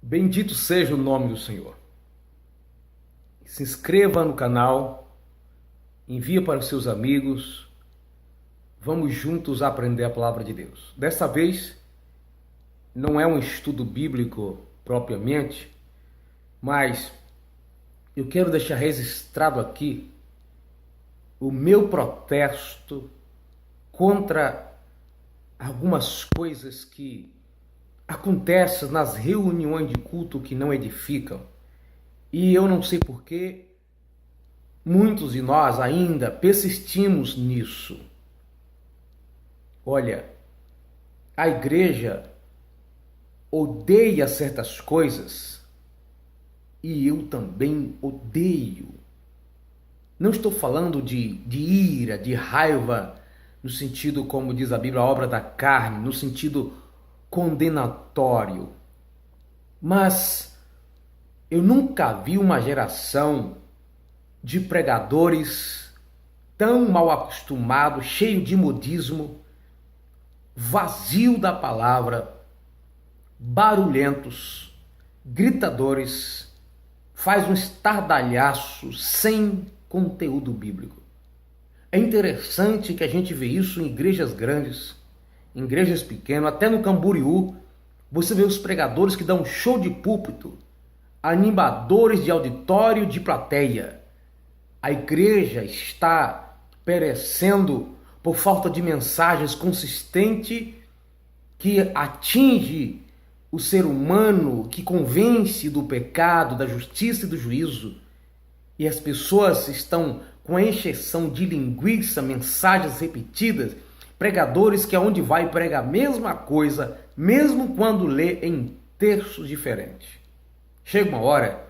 Bendito seja o nome do Senhor. Se inscreva no canal, envia para os seus amigos. Vamos juntos aprender a palavra de Deus. Dessa vez, não é um estudo bíblico propriamente, mas eu quero deixar registrado aqui o meu protesto contra algumas coisas que acontecem nas reuniões de culto que não edificam. E eu não sei por que muitos de nós ainda persistimos nisso. Olha, a igreja odeia certas coisas e eu também odeio. Não estou falando de ira, de raiva, no sentido, como diz a Bíblia, a obra da carne, no sentido condenatório. Mas eu nunca vi uma geração de pregadores tão mal acostumados, cheio de modismo, vazio da palavra, barulhentos, gritadores, faz um estardalhaço sem conteúdo bíblico. É interessante que a gente vê isso em igrejas grandes, em igrejas pequenas, até no Camboriú, você vê os pregadores que dão show de púlpito, animadores de auditório, de plateia. A igreja está perecendo por falta de mensagens consistentes que atinge o ser humano, que convence do pecado, da justiça e do juízo. E as pessoas estão com a encheção de linguiça, mensagens repetidas, pregadores que aonde vai prega a mesma coisa, mesmo quando lê em textos diferentes. Chega uma hora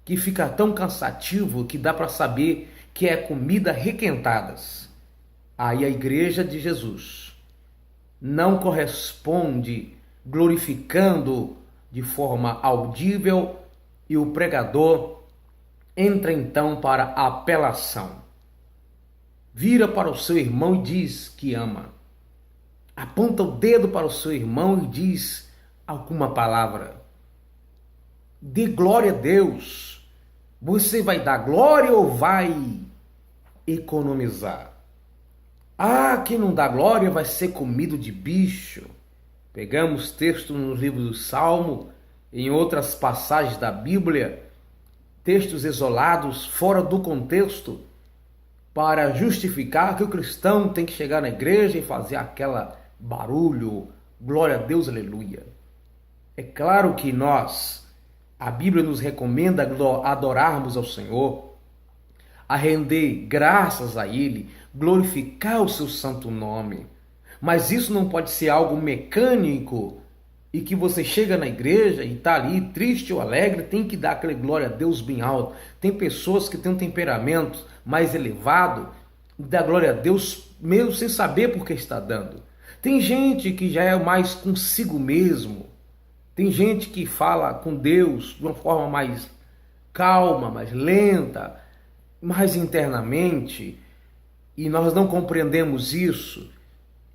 que fica tão cansativo que dá para saber que é comida requentadas. Aí a igreja de Jesus não corresponde glorificando de forma audível e o pregador entra então para a apelação. Vira para o seu irmão e diz que ama. Aponta o dedo para o seu irmão e diz alguma palavra. Dê glória a Deus. Você vai dar glória ou vai economizar? Ah, quem não dá glória vai ser comido de bicho. Pegamos texto no livro do Salmo, em outras passagens da Bíblia, textos isolados, fora do contexto, para justificar que o cristão tem que chegar na igreja e fazer aquela barulho, glória a Deus, aleluia. É claro que a Bíblia nos recomenda adorarmos ao Senhor, a render graças a Ele, glorificar o seu santo nome. Mas isso não pode ser algo mecânico e que você chega na igreja e está ali triste ou alegre, tem que dar aquela glória a Deus bem alto. Tem pessoas que têm um temperamento mais elevado, dá glória a Deus mesmo sem saber por que está dando. Tem gente que já é mais consigo mesmo. Tem gente que fala com Deus de uma forma mais calma, mais lenta, mais internamente, e nós não compreendemos isso.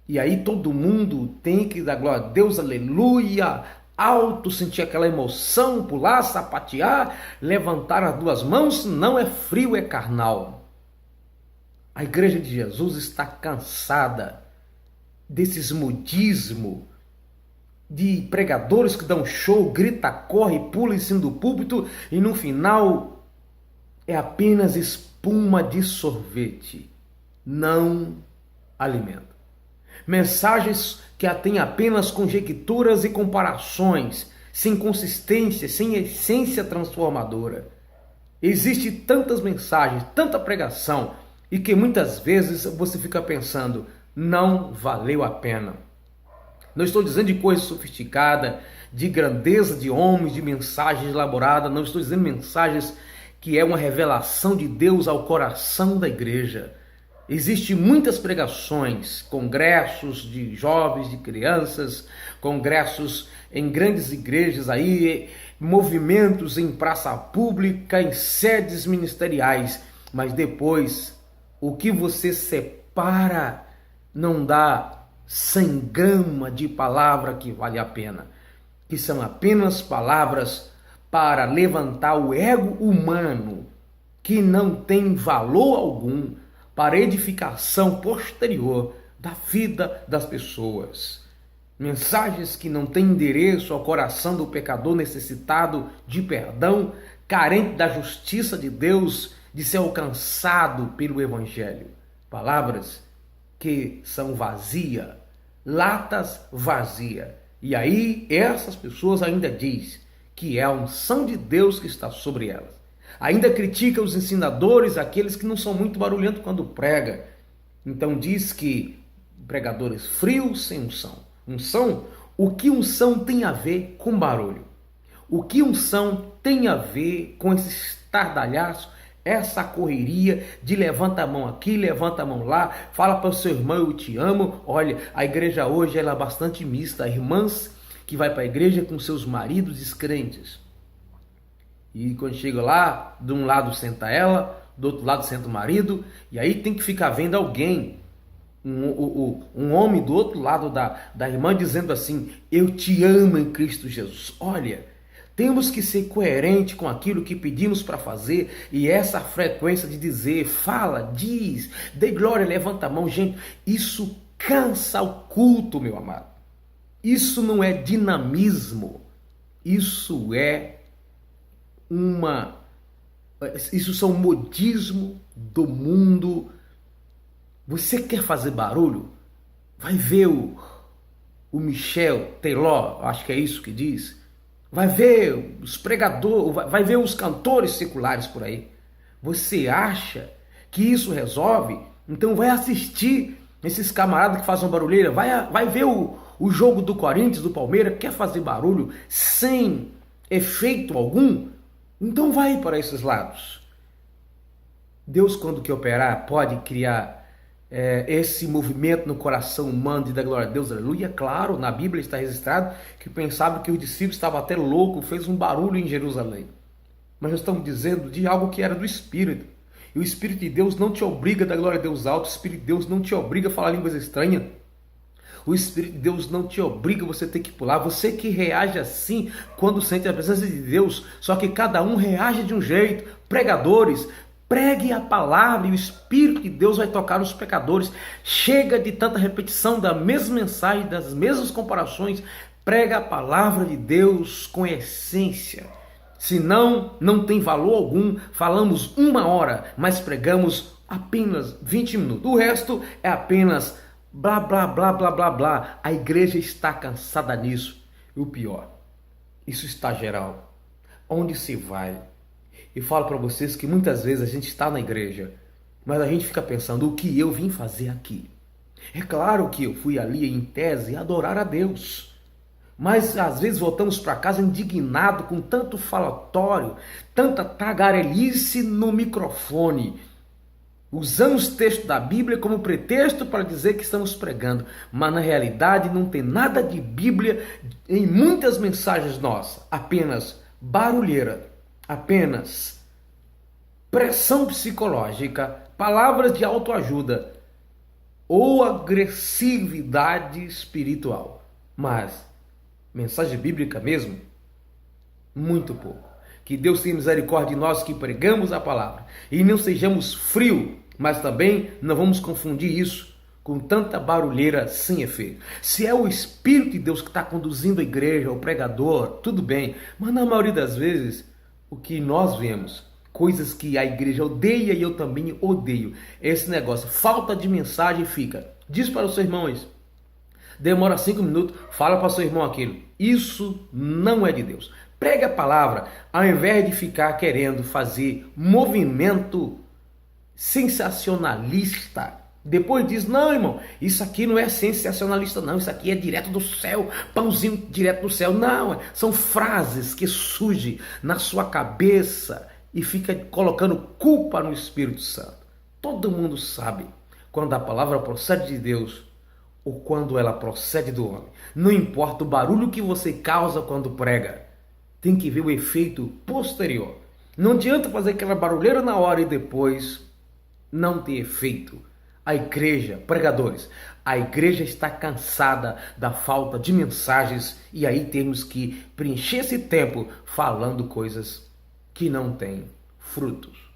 E aí todo mundo tem que dar glória a Deus, aleluia, alto, sentir aquela emoção, pular, sapatear, levantar as duas mãos, não é frio, é carnal. A igreja de Jesus está cansada desses modismos, de pregadores que dão show, grita, corre, pula em cima do púlpito e no final é apenas espuma de sorvete, não alimenta. Mensagens que têm apenas conjecturas e comparações, sem consistência, sem essência transformadora. Existem tantas mensagens, tanta pregação, e que muitas vezes você fica pensando, não valeu a pena. Não estou dizendo de coisa sofisticada, de grandeza de homens, de mensagens elaboradas, não estou dizendo mensagens que é uma revelação de Deus ao coração da igreja. Existem muitas pregações, congressos de jovens, de crianças, congressos em grandes igrejas aí, movimentos em praça pública, em sedes ministeriais, mas depois o que você separa não dá 100 gramas de palavra que vale a pena, que são apenas palavras para levantar o ego humano, que não tem valor algum, para edificação posterior da vida das pessoas. Mensagens que não têm endereço ao coração do pecador necessitado de perdão, carente da justiça de Deus, de ser alcançado pelo Evangelho. Palavras que são vazias, latas vazias. E aí essas pessoas ainda dizem que é a unção de Deus que está sobre elas. Ainda critica os ensinadores, aqueles que não são muito barulhentos quando prega. Então diz que pregadores frios sem unção. Unção? O que unção tem a ver com barulho? O que unção tem a ver com esse estardalhaço, essa correria de levanta a mão aqui, levanta a mão lá, fala para o seu irmão, eu te amo. Olha, a igreja hoje ela é bastante mista. Irmãs que vai para a igreja com seus maridos descrentes. E quando chega lá, de um lado senta ela, do outro lado senta o marido, e aí tem que ficar vendo alguém, um homem do outro lado da irmã dizendo assim, eu te amo em Cristo Jesus. Olha, temos que ser coerente com aquilo que pedimos para fazer, e essa frequência de dizer, fala, diz, dê glória, levanta a mão, gente, isso cansa o culto, meu amado. Isso não é dinamismo, isso são modismo do mundo. Você quer fazer barulho? Vai ver o Michel Teló, acho que é isso que diz. Vai ver os pregadores, vai ver os cantores seculares por aí. Você acha que isso resolve? Então vai assistir esses camaradas que fazem barulheira. Vai ver o jogo do Corinthians, do Palmeiras, quer fazer barulho sem efeito algum? Então vai para esses lados. Deus, quando quer operar, pode criar esse movimento no coração humano de dar glória a Deus, aleluia. Claro, na Bíblia está registrado que pensava que os discípulos estavam até loucos, fez um barulho em Jerusalém. Mas nós estamos dizendo de algo que era do Espírito. E o Espírito de Deus não te obriga a dar glória a Deus alto, o Espírito de Deus não te obriga a falar línguas estranhas. O Espírito de Deus não te obriga, você tem que pular. Você que reage assim quando sente a presença de Deus, só que cada um reage de um jeito. Pregadores, pregue a palavra e o Espírito de Deus vai tocar os pecadores. Chega de tanta repetição da mesma mensagem, das mesmas comparações. Prega a palavra de Deus com essência. Senão, não tem valor algum. Falamos 1 hora, mas pregamos apenas 20 minutos. O resto é apenas blá, blá, blá, blá, blá, blá. A igreja está cansada nisso. E o pior, isso está geral. Onde se vai? E falo para vocês que muitas vezes a gente está na igreja, mas a gente fica pensando, o que eu vim fazer aqui? É claro que eu fui ali em tese adorar a Deus. Mas às vezes voltamos para casa indignado com tanto falatório, tanta tagarelice no microfone. Usamos o texto da Bíblia como pretexto para dizer que estamos pregando, mas na realidade não tem nada de Bíblia em muitas mensagens nossas, apenas barulheira, apenas pressão psicológica, palavras de autoajuda ou agressividade espiritual. Mas mensagem bíblica mesmo? Muito pouco. Que Deus tenha misericórdia de nós que pregamos a palavra e não sejamos frios, mas também não vamos confundir isso com tanta barulheira sem efeito. Se é o Espírito de Deus que está conduzindo a igreja, o pregador, tudo bem, mas na maioria das vezes o que nós vemos, coisas que a igreja odeia e eu também odeio, esse negócio, falta de mensagem fica. Diz para os seus irmãos, demora 5 minutos, fala para o seu irmão aquilo. Isso não é de Deus. Pregue a palavra, ao invés de ficar querendo fazer movimento sensacionalista. Depois diz, não, irmão, isso aqui não é sensacionalista não, isso aqui é direto do céu, pãozinho direto do céu. Não, são frases que surgem na sua cabeça e fica colocando culpa no Espírito Santo. Todo mundo sabe quando a palavra procede de Deus ou quando ela procede do homem. Não importa o barulho que você causa quando prega, tem que ver o efeito posterior. Não adianta fazer aquela barulheira na hora e depois não ter efeito. A igreja, pregadores, A igreja está cansada da falta de mensagens e aí temos que preencher esse tempo falando coisas que não têm frutos.